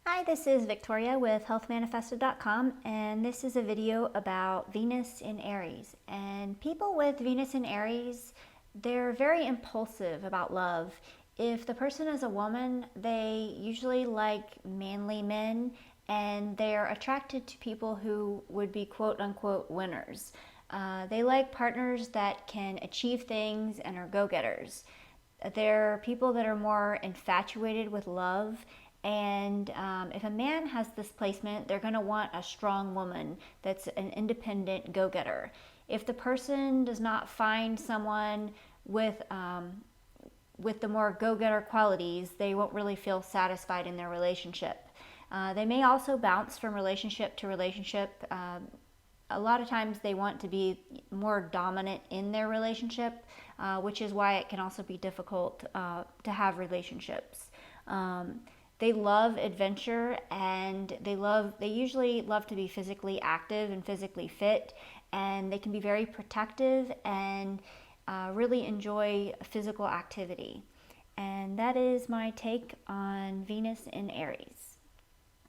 Hi, this is Victoria with healthmanifested.com, and this is a video about Venus in Aries. And people with Venus in Aries, they're very impulsive about love. If the person is a woman, they usually like manly men, and they're attracted to people who would be quote unquote winners. They like partners that can achieve things and are go getters. They're people that are more infatuated with love. And if a man has this placement, they're going to want a strong woman that's an independent go getter. If the person does not find someone with the more go getter qualities, they won't really feel satisfied in their relationship. They may also bounce from relationship to relationship. A lot of times they want to be more dominant in their relationship, which is why it can also be difficult to have relationships. They love adventure, and they usually love to be physically active and physically fit, and they can be very protective and really enjoy physical activity. And that is my take on Venus in Aries.